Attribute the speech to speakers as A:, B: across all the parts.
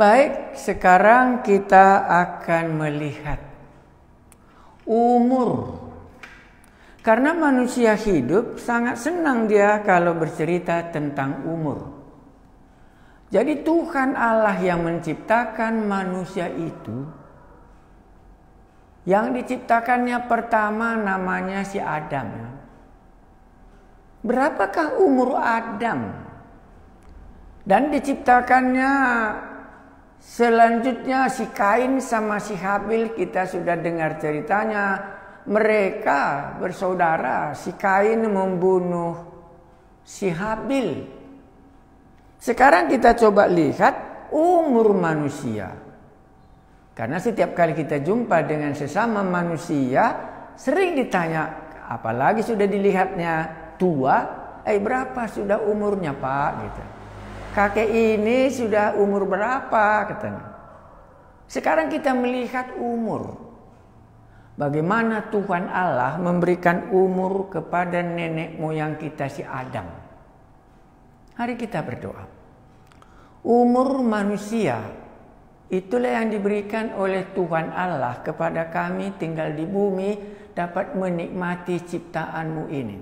A: Baik, sekarang kita akan melihat umur. Karena manusia hidup sangat senang dia kalau bercerita tentang umur. Jadi Tuhan Allah yang menciptakan manusia itu, yang diciptakannya pertama namanya si Adam. Berapakah umur Adam? Dan diciptakannya selanjutnya si Kain sama si Habil, kita sudah dengar ceritanya. Mereka bersaudara, si Kain membunuh si Habil. Sekarang kita coba lihat umur manusia. Karena setiap kali kita jumpa dengan sesama manusia, sering ditanya, apalagi sudah dilihatnya tua, berapa sudah umurnya Pak? Gitu. Kakek ini sudah umur berapa katanya. Sekarang kita melihat umur. Bagaimana Tuhan Allah memberikan umur kepada nenek moyang kita si Adam. Hari kita berdoa. Umur manusia itulah yang diberikan oleh Tuhan Allah kepada kami tinggal di bumi dapat menikmati ciptaanmu ini.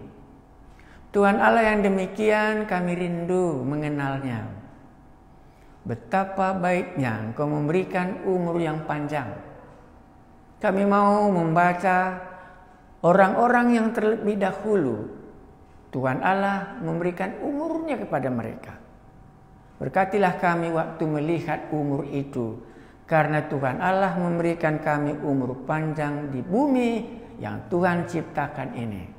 A: Tuhan Allah yang demikian kami rindu mengenalnya. Betapa baiknya Engkau memberikan umur yang panjang. Kami mau membaca orang-orang yang terlebih dahulu. Tuhan Allah memberikan umurnya kepada mereka. Berkatilah kami waktu melihat umur itu. Karena Tuhan Allah memberikan kami umur panjang di bumi yang Tuhan ciptakan ini.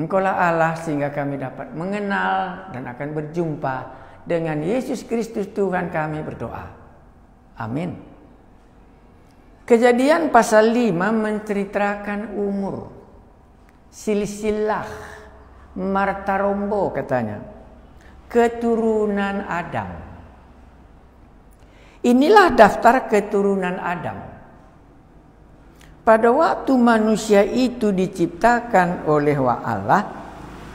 A: Engkaulah Allah sehingga kami dapat mengenal dan akan berjumpa dengan Yesus Kristus Tuhan kami berdoa. Amin. Kejadian pasal 5 menceritakan umur. Silsilah Martarombo katanya. Keturunan Adam. Inilah daftar keturunan Adam. Pada waktu manusia itu diciptakan oleh Allah,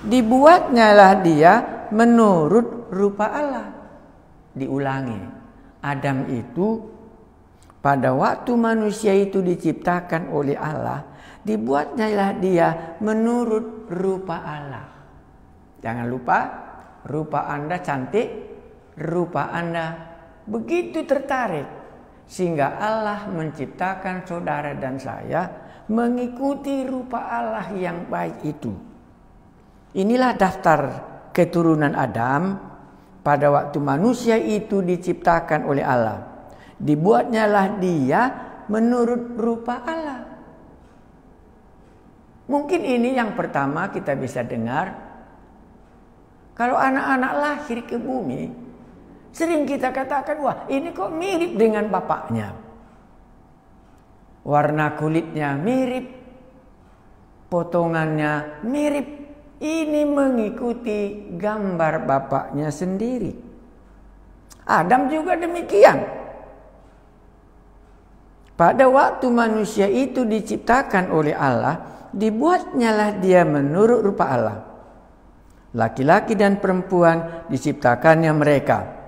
A: dibuatnyalah dia menurut rupa Allah. Diulangi, Adam itu pada waktu manusia itu diciptakan oleh Allah, dibuatnyalah dia menurut rupa Allah. Jangan lupa, rupa Anda cantik, rupa Anda begitu tertarik. Sehingga Allah menciptakan saudara dan saya mengikuti rupa Allah yang baik itu. Inilah daftar keturunan Adam pada waktu manusia itu diciptakan oleh Allah. Dibuatnyalah dia menurut rupa Allah. Mungkin ini yang pertama kita bisa dengar. Kalau anak-anak lahir ke bumi, sering kita katakan, wah ini kok mirip dengan bapaknya. Warna kulitnya mirip, potongannya mirip. Ini mengikuti gambar bapaknya sendiri. Adam juga demikian. Pada waktu manusia itu diciptakan oleh Allah, dibuatnyalah dia menurut rupa Allah. Laki-laki dan perempuan diciptakannya mereka.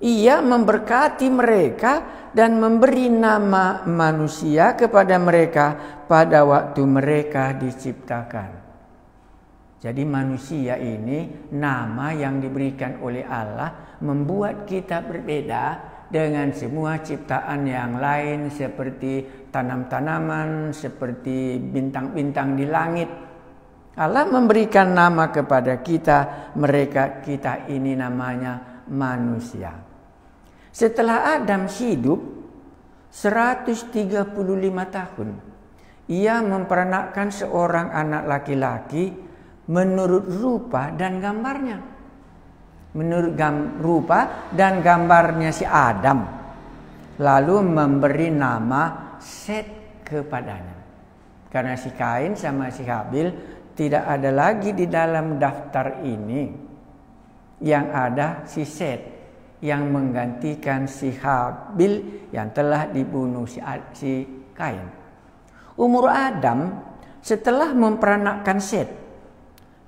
A: Ia memberkati mereka dan memberi nama manusia kepada mereka pada waktu mereka diciptakan. Jadi manusia ini nama yang diberikan oleh Allah membuat kita berbeda dengan semua ciptaan yang lain seperti tanam-tanaman, seperti bintang-bintang di langit. Allah memberikan nama kepada kita, kita ini namanya manusia. Setelah Adam hidup 135 tahun, ia memperanakkan seorang anak laki-laki menurut rupa dan gambarnya. Menurut rupa dan gambarnya si Adam. Lalu memberi nama Set kepadanya. Karena si Kain sama si Habil tidak ada lagi di dalam daftar ini. Yang ada si Set yang menggantikan si Habil yang telah dibunuh si Kain. Umur Adam setelah memperanakkan Set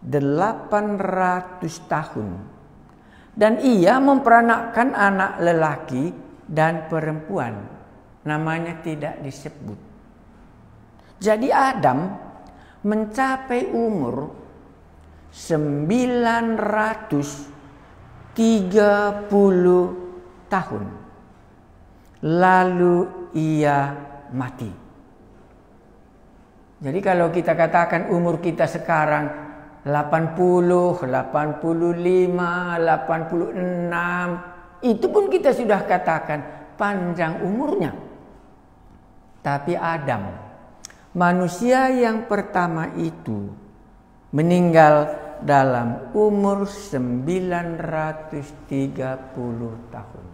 A: 800 tahun. Dan ia memperanakkan anak lelaki dan perempuan. Namanya tidak disebut. Jadi Adam mencapai umur 930 tahun. Lalu ia mati. Jadi kalau kita katakan umur kita sekarang 80, 85, 86, itu pun kita sudah katakan panjang umurnya. Tapi Adam, manusia yang pertama itu, meninggal dalam umur 930 tahun.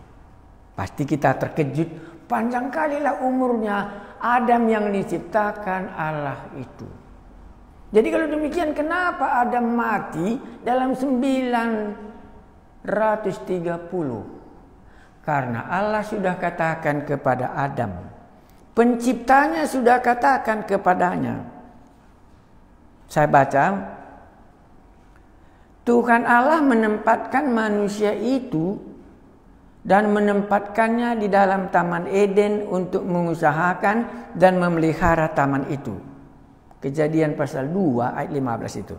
A: Pasti kita terkejut, panjang kalilah umurnya Adam yang diciptakan Allah itu. Jadi kalau demikian, kenapa Adam mati dalam 930? Karena Allah sudah katakan kepada Adam, penciptanya sudah katakan kepadanya. Saya baca, Tuhan Allah menempatkan manusia itu dan menempatkannya di dalam Taman Eden untuk mengusahakan dan memelihara taman itu. Kejadian pasal 2 ayat 15 itu.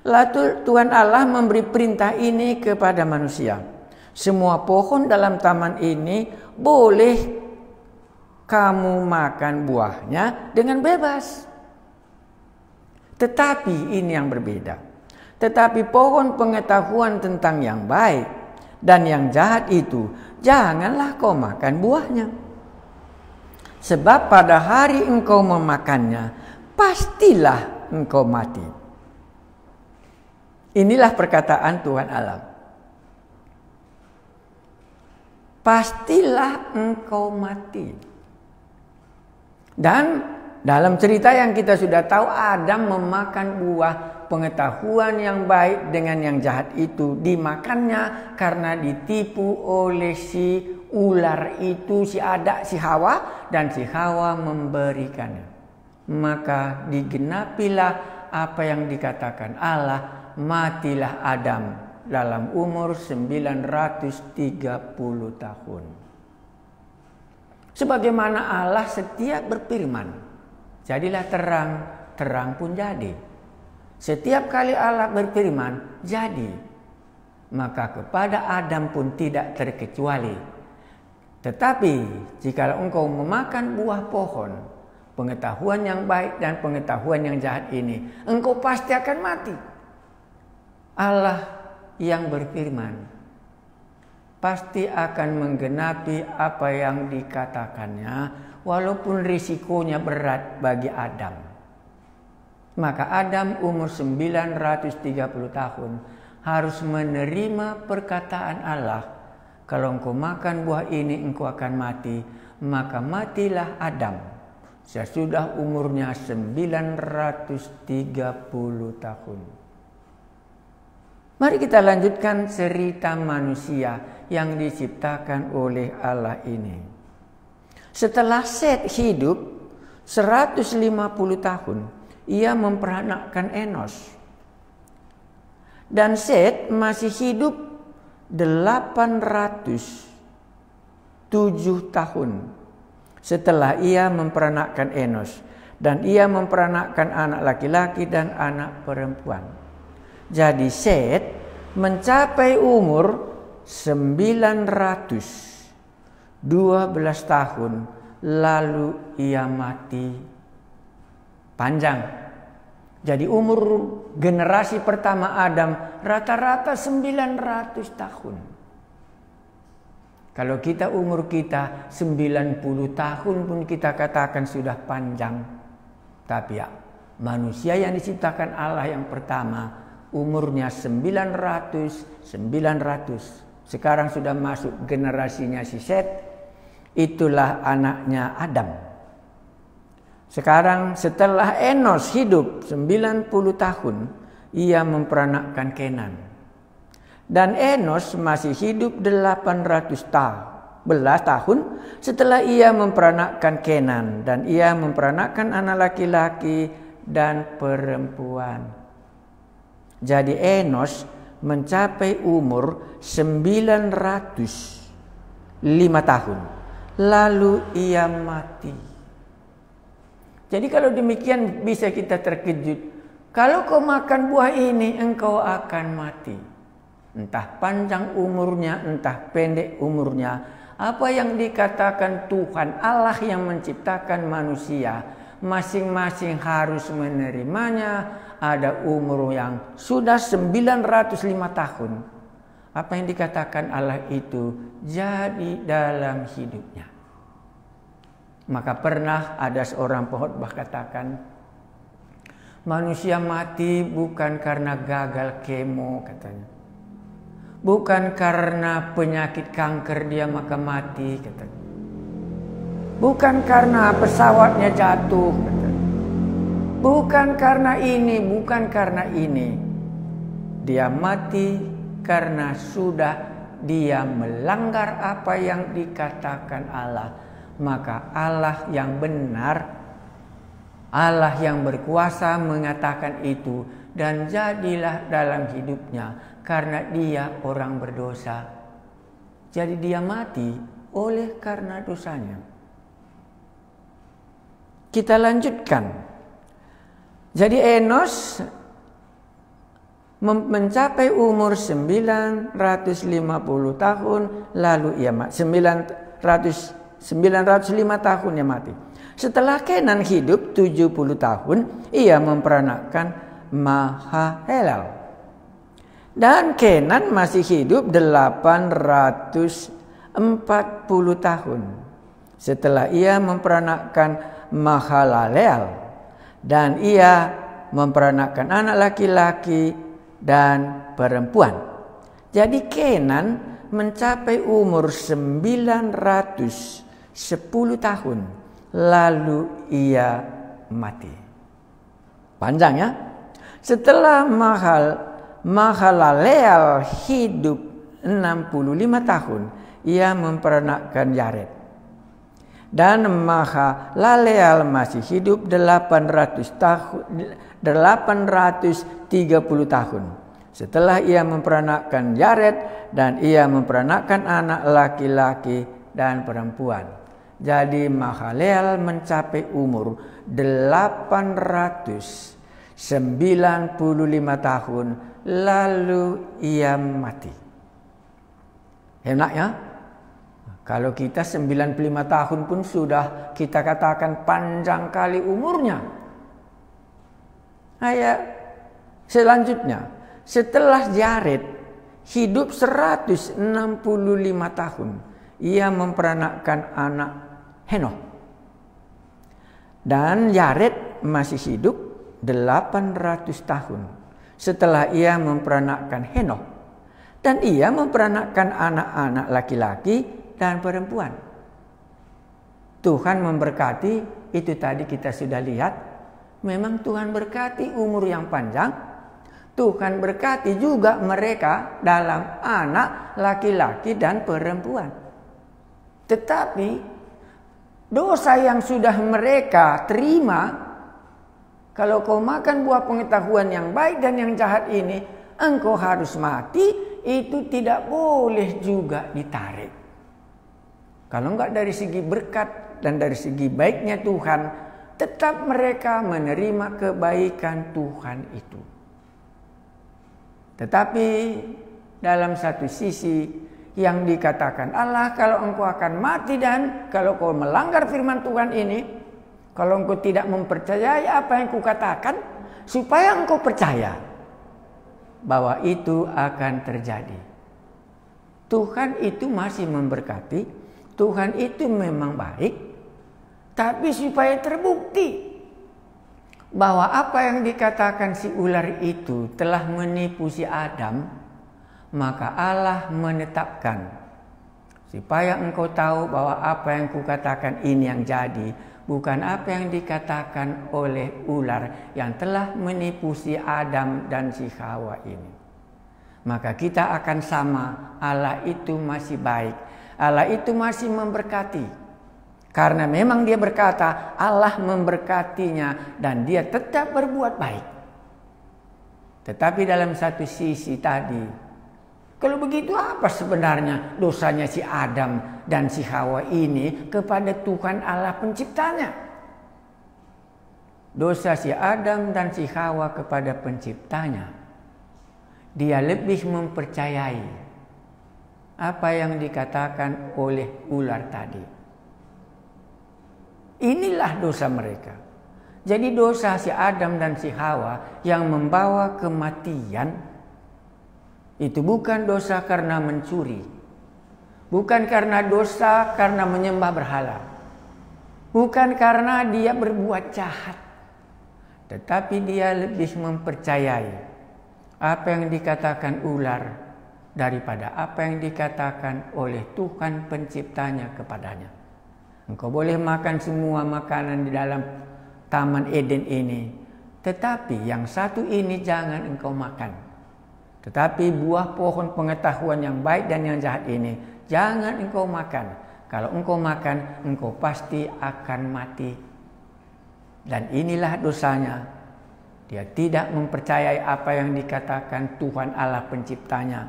A: Lalu Tuhan Allah memberi perintah ini kepada manusia. Semua pohon dalam taman ini boleh kamu makan buahnya dengan bebas. Tetapi ini yang berbeda. Tetapi pohon pengetahuan tentang yang baik dan yang jahat itu, janganlah kau makan buahnya. Sebab pada hari engkau memakannya, pastilah engkau mati. Inilah perkataan Tuhan Allah. Pastilah engkau mati. Dan dalam cerita yang kita sudah tahu, Adam memakan buah pengetahuan yang baik dengan yang jahat itu. Dimakannya karena ditipu oleh si ular itu, si Adam, si Hawa, dan si Hawa memberikannya. Maka digenapilah apa yang dikatakan Allah, matilah Adam dalam umur 930 tahun. Sebagaimana Allah setia berfirman, jadilah terang, terang pun jadi. Setiap kali Allah berfirman, jadi. Maka kepada Adam pun tidak terkecuali. Tetapi jika engkau memakan buah pohon, pengetahuan yang baik dan pengetahuan yang jahat ini, engkau pasti akan mati. Allah yang berfirman pasti akan menggenapi apa yang dikatakannya, walaupun risikonya berat bagi Adam. Maka Adam umur 930 tahun harus menerima perkataan Allah. Kalau engkau makan buah ini engkau akan mati. Maka matilah Adam sesudah umurnya 930 tahun. Mari kita lanjutkan cerita manusia yang diciptakan oleh Allah ini. Setelah Set hidup 150 tahun, ia memperanakkan Enos. Dan Set masih hidup 807 tahun setelah ia memperanakkan Enos. Dan ia memperanakkan anak laki-laki dan anak perempuan. Jadi Set mencapai umur 912 tahun, lalu ia mati. Panjang. Jadi umur generasi pertama Adam rata-rata 900 tahun. Kalau kita umur kita 90 tahun pun kita katakan sudah panjang. Tapi ya, manusia yang diciptakan Allah yang pertama umurnya 900. Sekarang sudah masuk generasinya si Set. Itulah anaknya Adam. Sekarang setelah Enos hidup 90 tahun, ia memperanakkan Kenan. Dan Enos masih hidup 811 tahun setelah ia memperanakkan Kenan. Dan ia memperanakkan anak laki-laki dan perempuan. Jadi Enos mencapai umur 912 tahun. Lalu ia mati. Jadi kalau demikian bisa kita terkejut. Kalau kau makan buah ini engkau akan mati. Entah panjang umurnya, entah pendek umurnya. Apa yang dikatakan Tuhan Allah yang menciptakan manusia, masing-masing harus menerimanya. Ada umur yang sudah 905 tahun. Apa yang dikatakan Allah itu jadi dalam hidupnya. Maka pernah ada seorang pengkhotbah katakan, manusia mati bukan karena gagal kemo katanya. Bukan karena penyakit kanker dia maka mati katanya. Bukan karena pesawatnya jatuh katanya. Bukan karena ini, bukan karena ini. Dia mati karena sudah dia melanggar apa yang dikatakan Allah. Maka Allah yang benar, Allah yang berkuasa mengatakan itu. Dan jadilah dalam hidupnya karena dia orang berdosa. Jadi dia mati oleh karena dosanya. Kita lanjutkan. Jadi Enos mencapai umur 950 tahun lalu ia mati. 905 tahun ia mati. Setelah Kenan hidup 70 tahun, ia memperanakkan Mahalalel. Dan Kenan masih hidup 840 tahun. Setelah ia memperanakkan Mahalalel, dan ia memperanakkan anak laki-laki dan perempuan. Jadi Kenan mencapai umur 910 tahun. Lalu ia mati. Panjang ya. Setelah Mahalalel hidup 65 tahun. Ia memperanakkan Yared. Dan Mahalalel masih hidup 830 tahun. Setelah ia memperanakkan Yared dan ia memperanakkan anak laki-laki dan perempuan. Jadi Mahalalel mencapai umur 895 tahun. Lalu ia mati. Enak ya? Kalau kita 95 tahun pun sudah kita katakan panjang kali umurnya. Ayat selanjutnya. Setelah Yared hidup 165 tahun. Ia memperanakkan anak Henokh. Dan Yared masih hidup 800 tahun. Setelah ia memperanakkan Henokh. Dan ia memperanakkan anak-anak laki-laki dan perempuan. Tuhan memberkati, itu tadi kita sudah lihat. Memang Tuhan berkati umur yang panjang. Tuhan berkati juga mereka dalam anak laki-laki dan perempuan. Tetapi dosa yang sudah mereka terima, kalau kau makan buah pengetahuan yang baik dan yang jahat ini, engkau harus mati, itu tidak boleh juga ditarik. Kalau enggak dari segi berkat dan dari segi baiknya Tuhan, tetap mereka menerima kebaikan Tuhan itu. Tetapi dalam satu sisi yang dikatakan Allah, kalau engkau akan mati dan kalau kau melanggar firman Tuhan ini, kalau engkau tidak mempercayai apa yang kukatakan, supaya engkau percaya bahwa itu akan terjadi. Tuhan itu masih memberkati, Tuhan itu memang baik, tapi supaya terbukti bahwa apa yang dikatakan si ular itu telah menipu si Adam, maka Allah menetapkan supaya engkau tahu bahwa apa yang kukatakan ini yang jadi, bukan apa yang dikatakan oleh ular yang telah menipu si Adam dan si Hawa ini. Maka kita akan sama, Allah itu masih baik, Allah itu masih memberkati. Karena memang dia berkata Allah memberkatinya dan dia tetap berbuat baik. Tetapi dalam satu sisi tadi, Kalau begitu apa sebenarnya dosanya si Adam dan si Hawa ini kepada Tuhan Allah penciptanya? Dosa si Adam dan si Hawa kepada penciptanya, dia lebih mempercayai apa yang dikatakan oleh ular tadi. Inilah dosa mereka. Jadi dosa si Adam dan si Hawa yang membawa kematian itu bukan dosa karena mencuri, bukan karena dosa karena menyembah berhala, bukan karena dia berbuat jahat, tetapi dia lebih mempercayai apa yang dikatakan ular daripada apa yang dikatakan oleh Tuhan penciptanya kepadanya. Engkau boleh makan semua makanan di dalam Taman Eden ini, tetapi yang satu ini jangan engkau makan. Tetapi buah pohon pengetahuan yang baik dan yang jahat ini jangan engkau makan. Kalau engkau makan, engkau pasti akan mati. Dan inilah dosanya. Dia tidak mempercayai apa yang dikatakan Tuhan Allah penciptanya,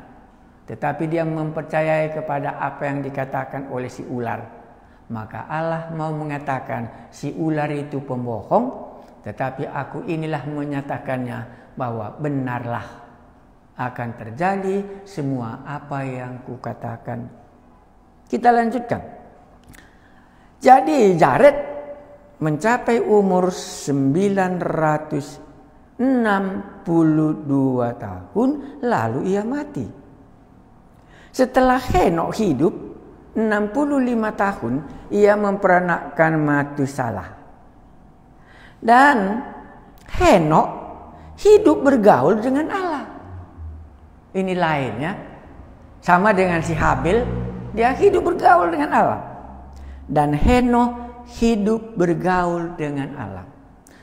A: tetapi dia mempercayai kepada apa yang dikatakan oleh si ular. Maka Allah mau mengatakan si ular itu pembohong, tetapi aku inilah menyatakannya bahwa benarlah akan terjadi semua apa yang kukatakan. Kita lanjutkan. Jadi Jared mencapai umur 962 tahun lalu ia mati. Setelah Henok hidup 65 tahun, ia memperanakkan Matusalah. Dan Henok hidup bergaul dengan Allah. Ini lainnya, sama dengan si Habil, dia hidup bergaul dengan Allah. Dan Henok hidup bergaul dengan Allah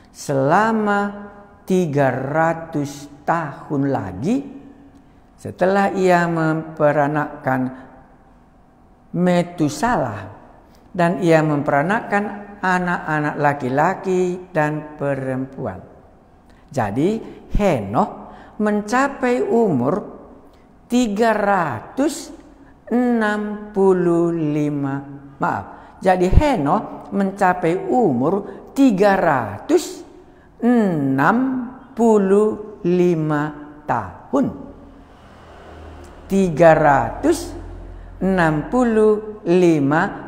A: selama 300 tahun lagi setelah ia memperanakkan Metusalah, dan ia memperanakkan anak-anak laki-laki dan perempuan. Jadi Henok mencapai umur 365. Jadi Henok mencapai umur 365 tahun. 365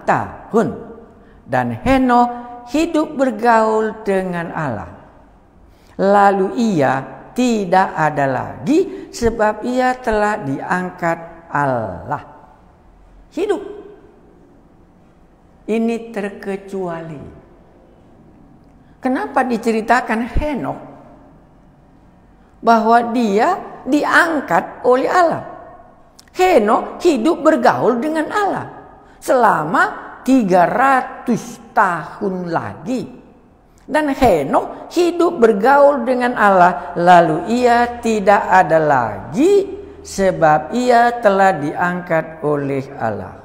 A: tahun. Dan Henok hidup bergaul dengan Allah. Lalu ia tidak ada lagi sebab ia telah diangkat Allah. Hidup. Ini terkecuali. Kenapa diceritakan Henok bahwa dia diangkat oleh Allah? Henok hidup bergaul dengan Allah selama 300 tahun lagi. Dan Henok hidup bergaul dengan Allah, lalu ia tidak ada lagi sebab ia telah diangkat oleh Allah.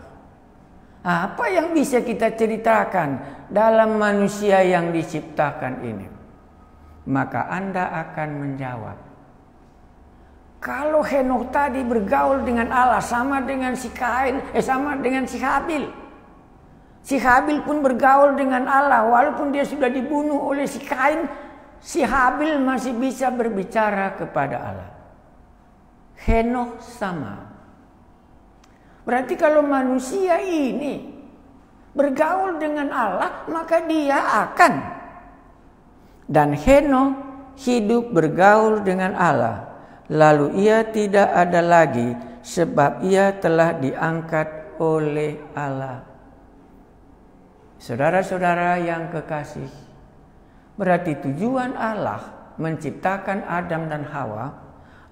A: Apa yang bisa kita ceritakan dalam manusia yang diciptakan ini? Maka Anda akan menjawab, kalau Henok tadi bergaul dengan Allah sama dengan si Kain, sama dengan si Habil. Si Habil pun bergaul dengan Allah, walaupun dia sudah dibunuh oleh si Kain, si Habil masih bisa berbicara kepada Allah. Henok sama. Berarti kalau manusia ini bergaul dengan Allah, maka dia akan. Dan Henok hidup bergaul dengan Allah, lalu ia tidak ada lagi sebab ia telah diangkat oleh Allah. Saudara-saudara yang kekasih, berarti tujuan Allah menciptakan Adam dan Hawa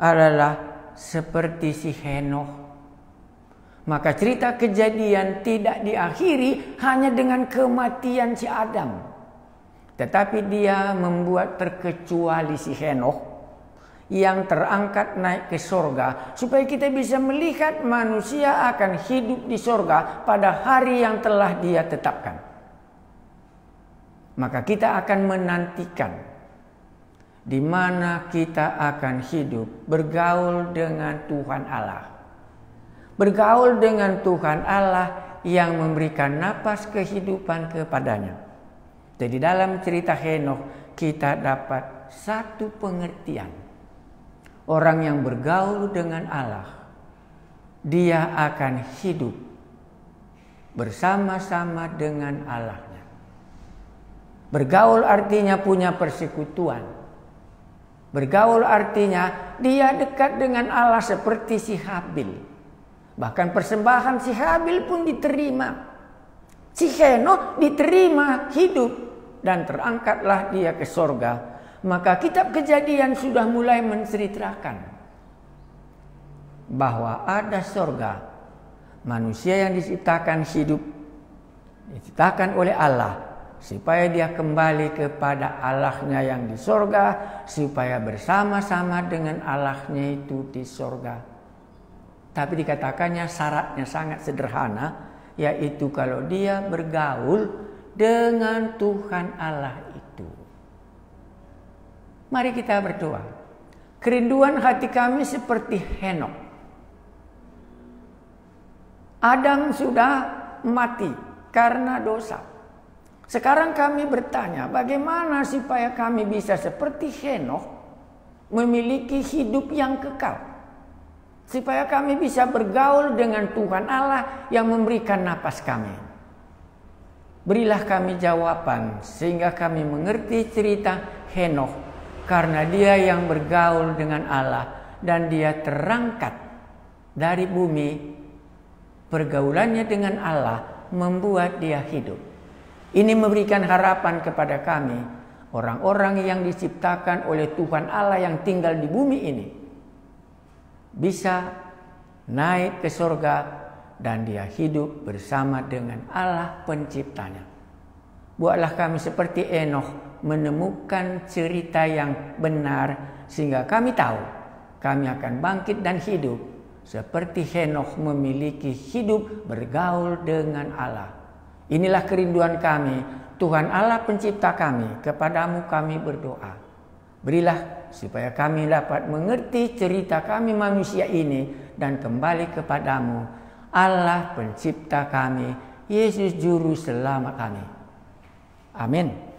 A: adalah seperti si Henok. Maka cerita Kejadian tidak diakhiri hanya dengan kematian si Adam, tetapi dia membuat terkecuali si Henok yang terangkat naik ke sorga, supaya kita bisa melihat manusia akan hidup di sorga pada hari yang telah dia tetapkan. Maka kita akan menantikan di mana kita akan hidup bergaul dengan Tuhan Allah. bergaul dengan Tuhan Allah yang memberikan napas kehidupan kepadanya. Jadi dalam cerita Henokh kita dapat satu pengertian. Orang yang bergaul dengan Allah, dia akan hidup bersama-sama dengan Allahnya. Bergaul artinya punya persekutuan. Bergaul artinya dia dekat dengan Allah seperti si Habil. Bahkan persembahan si Habil pun diterima. Si Henokh diterima hidup dan terangkatlah dia ke sorga. Maka kitab Kejadian sudah mulai menceritakan bahwa ada sorga. Manusia yang diciptakan hidup, diciptakan oleh Allah, supaya dia kembali kepada Allahnya yang di sorga, supaya bersama-sama dengan Allahnya itu di sorga. Tapi dikatakannya syaratnya sangat sederhana, yaitu kalau dia bergaul dengan Tuhan Allah itu. Mari kita berdoa. Kerinduan hati kami seperti Henokh. Adam sudah mati karena dosa. Sekarang kami bertanya, bagaimana supaya kami bisa seperti Henokh memiliki hidup yang kekal? Supaya kami bisa bergaul dengan Tuhan Allah yang memberikan napas kami. Berilah kami jawaban sehingga kami mengerti cerita Henokh. Karena dia yang bergaul dengan Allah dan dia terangkat dari bumi, pergaulannya dengan Allah membuat dia hidup. Ini memberikan harapan kepada kami, orang-orang yang diciptakan oleh Tuhan Allah yang tinggal di bumi ini, bisa naik ke surga dan dia hidup bersama dengan Allah penciptanya. Buatlah kami seperti Henokh, menemukan cerita yang benar sehingga kami tahu kami akan bangkit dan hidup seperti Henokh memiliki hidup bergaul dengan Allah. Inilah kerinduan kami, Tuhan Allah pencipta kami, kepadamu kami berdoa. Berilah supaya kami dapat mengerti cerita kami manusia ini dan kembali kepadamu, Allah pencipta kami, Yesus juru selamat kami. Amin.